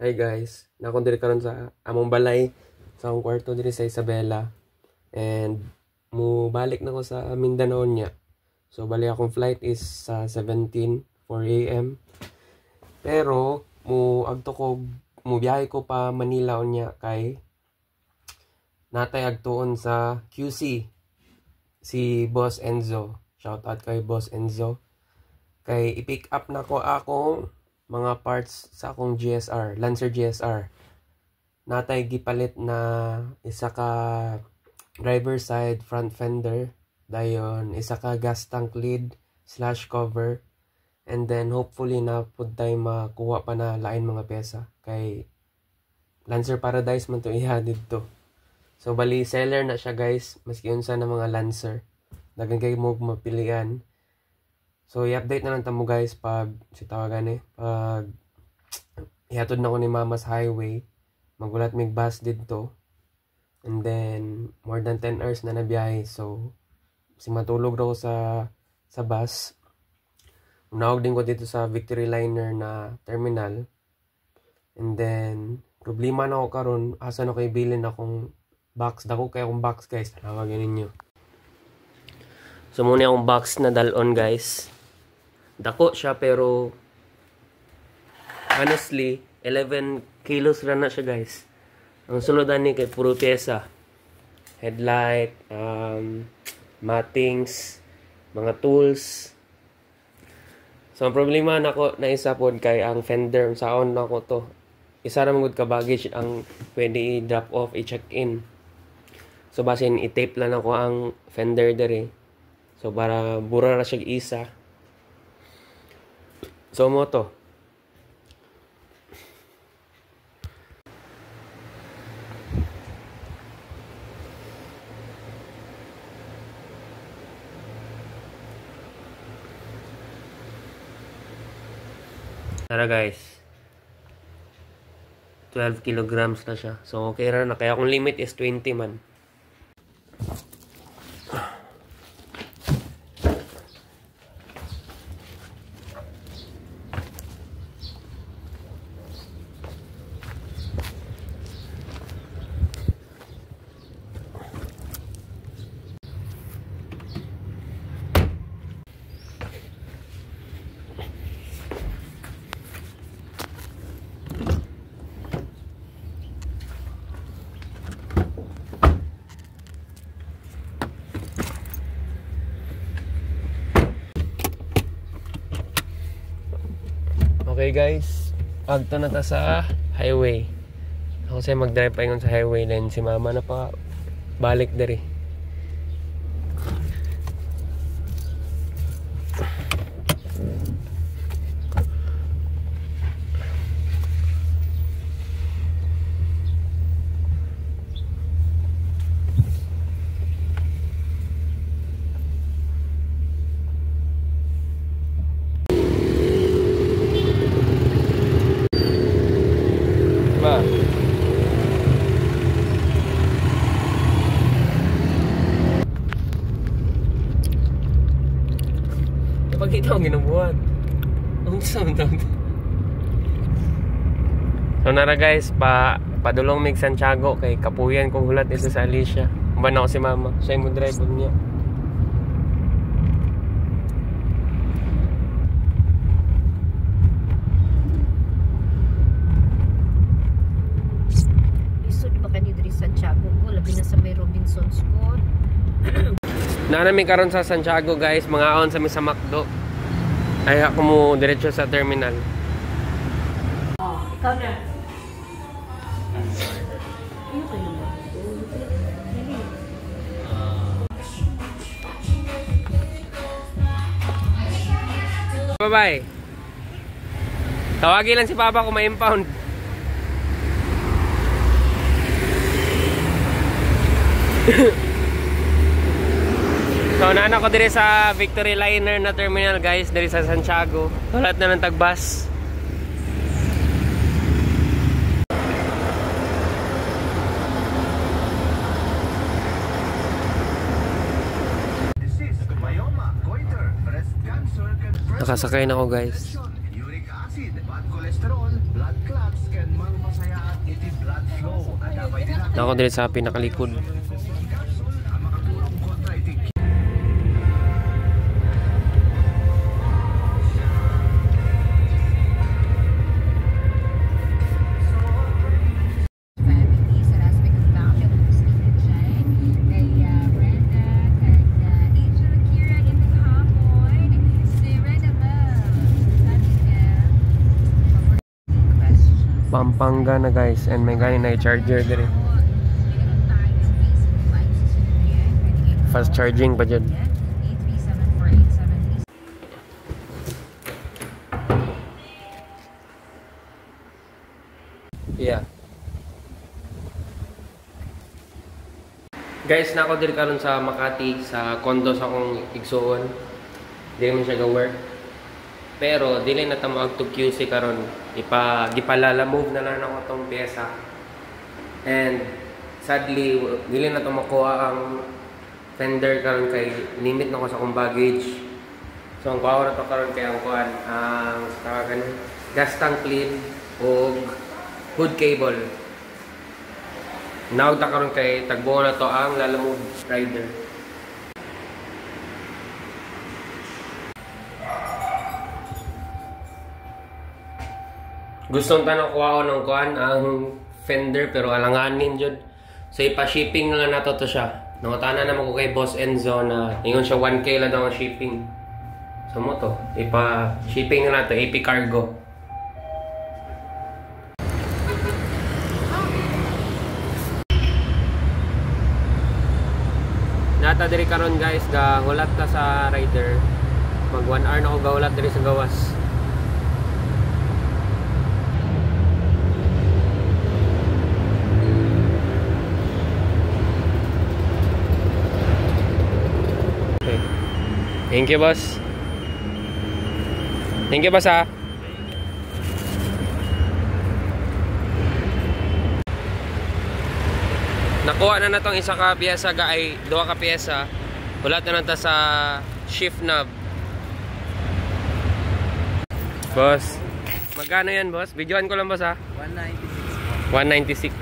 Hi guys, nakon diri karon sa among balay sa akong kwarto diri sa Isabela. And mo balik na ko sa Mindanao niya. So bali akong flight is sa 17 4 AM. Pero mo agto ko mo biyahe ko pa Manila unya kay natay agtuon sa QC si Boss Enzo. Shout out kay Boss Enzo. Kay i-pick up na ko akong mga parts sa akong GSR, Lancer GSR. Natay gipalit na isa ka driver side front fender, dayon isa ka gas tank lid / cover, and then hopefully na pud tay makuha pa na lain mga pyesa kay Lancer Paradise man to iha didto. So bali seller na siya guys, maski unsa na mga Lancer. Dagan kay mo mapilian. So, i-update na lang tamo guys pag pag ihatod na ko ni mama sa highway, magulat mig bus dito. And then, more than 10 hours na nabiyahe. So, matulog raw sa bus. Unawag din ko dito sa Victory Liner na terminal. And then, problema na ako karon asa na ko ibilin akong box. Dako kay akong box guys. Tawagin ninyo. So, muna akong box na dalon guys. Dako siya pero honestly 11 kilos ra na siya guys. Ang suludan ni kay puro pyesa. Headlight, mattings, mga tools. So ang problema nako na isa pod kay ang fender saon nako to. Isa ra magud ka baggage ang pwede i-drop off, i-check in. So basin i-tape lang ako ang fender dere. So para bura ra siya isa. So mo to. Tara guys. 12 kilograms na siya. So okay ra na. Kaya kung limit is 20 man. Okay guys, agto na ta sa highway. Ako say mag-drive pa ingon sa highway, then si mama na pa balik diri. Pagkita akong ginubuhan. Ang sound down. So nara guys, padulong mig Santiago kay kapuyan kong hulat dito sa Alicia. Umban ako si mama. Siya yung drive niya. Isod ba ka ni diri Santiago ko? Labi na sa may Robinson's Court. Naanami karon sa Santiago guys, mga aon sa sa McDo. Ay ako mo diretso sa terminal. Oh, ikaw na. Ano kayo ba? Bye-bye. Tawagin lang si Papa kung may impound. So naana ko diri sa Victory Liner na terminal guys, diri sa Santiago. Walat na ng tagbas. Nakasakay na ako guys. Uric acid, bad cholesterol, Blood clots can magmasaya at iti blood flow. Nadamay din natin Ako dito sa pinakalikod. ang makatulong kontra iti family sa aspect of family of Christina dyan, kay Brenda, kay Angel Kira in the hapon, si Rena Bell, sabi niya, questions. Pampanga na guys, and may galing na charger din. Meron tayong Facebook Live susunod yan, pwede kayo Fast charging pa dyan. 8374873. Yeah. Guys, nako diri karon sa Makati sa condo sa akong igsuon. Dili man siya ga-work. Pero dili na ta moag to QC karon. Gipalala move na lang ako tong pyesa. And sadly dili na to makuha ang fender karon kay limit na ko sa akong baggage. So ang kuha na to karon kay ang kuan ang tawagan gas tank lid o hood cable. Naugta karon kay tagbo na to ang Lalamove rider. Gustong tanong kuha ko ng kuan ang fender pero alanganin jud. So ipa-shipping na lang nato to siya. Nangutana naman ko kay Boss Enzo na ingon siya 1K lang daw ang shipping. So mo to, ipa-shipping na nato AP Cargo. Nata diri karon guys, gahulat ta sa rider. Mag 1 hour na ko gahulat diri sa gawas. Okay. Thank you, boss. Thank you, boss, ha. Nakuha na natong isa ka piyesa ay duha ka piyesa. Hulat na nata sa shift knob. Boss, magkano yan, boss? Videoan ko lang, boss, ha? 196.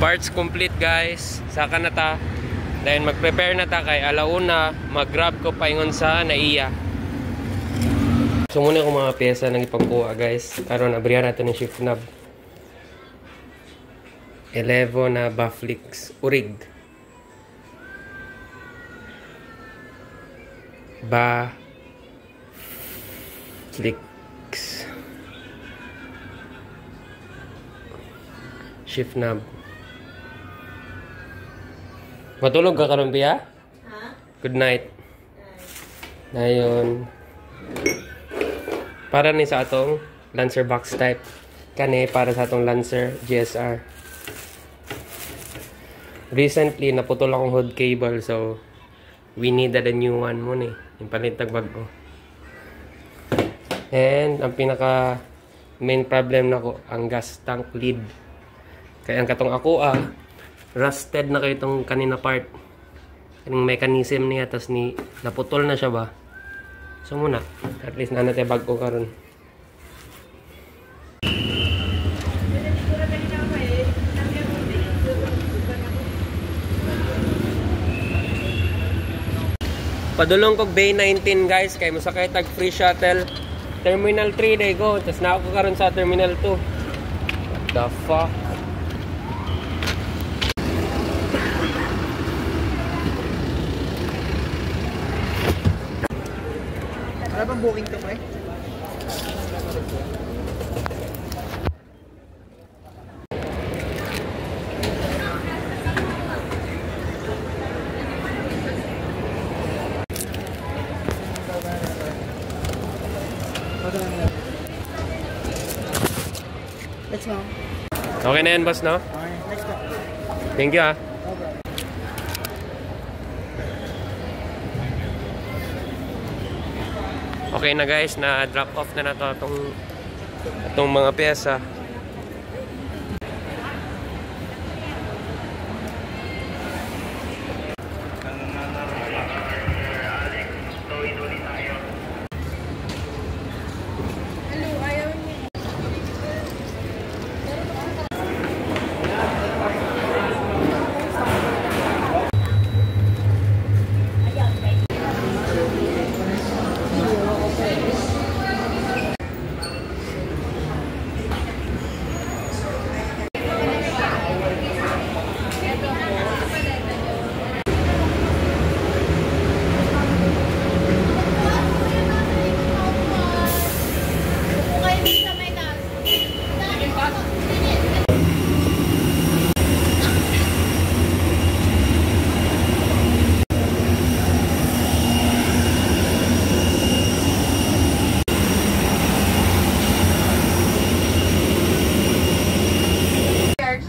Parts complete, guys. Saka na ta. Dahil mag-prepare na ta kay alauna, mag-grab ko paingon sa naiya. So muna ko mga piyesa nang ipangkuha, guys. Karon abrihan natin yung shift knob. 11 na Baflix Urig. Baflix shift knob. Matulog ka karon biya? Ha? Good night. Dayon. Para ni sa atong Lancer box type. Kani para sa atong Lancer GSR. Recently, naputol akong hood cable, so we needed a new one muna eh. Yung palitag bago. And ang pinaka main problem na ko, ang gas tank lid. Kaya ang katong ako rusted na kayo itong kanina part. Kaning mechanism niya, tas naputol na siya ba. So muna, at least na natin bago karon. Padulong kog Bay 19 guys, kay mosakay tag free shuttle. Terminal 3 day go, tas na ako karon sa Terminal 2. What the fuck? Wala bang booking to, pre? Let's go. Okay na yan, boss, no? Okay, next go. Thank you, ha. Okay. Okay na guys, na drop off na nato itong mga pyesa.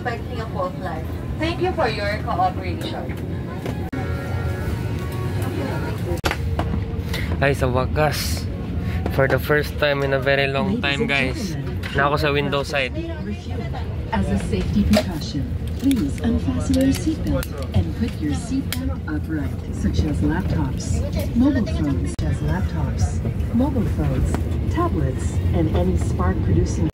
By Singapore flag. Thank you for your cooperation. Ay, sa wakas. For the first time in a very long time, guys. Na ako sa window side. As a safety precaution, please unfasten your seatbelt and put your seatbelt upright, such as laptops, mobile phones, tablets, and any spark-producing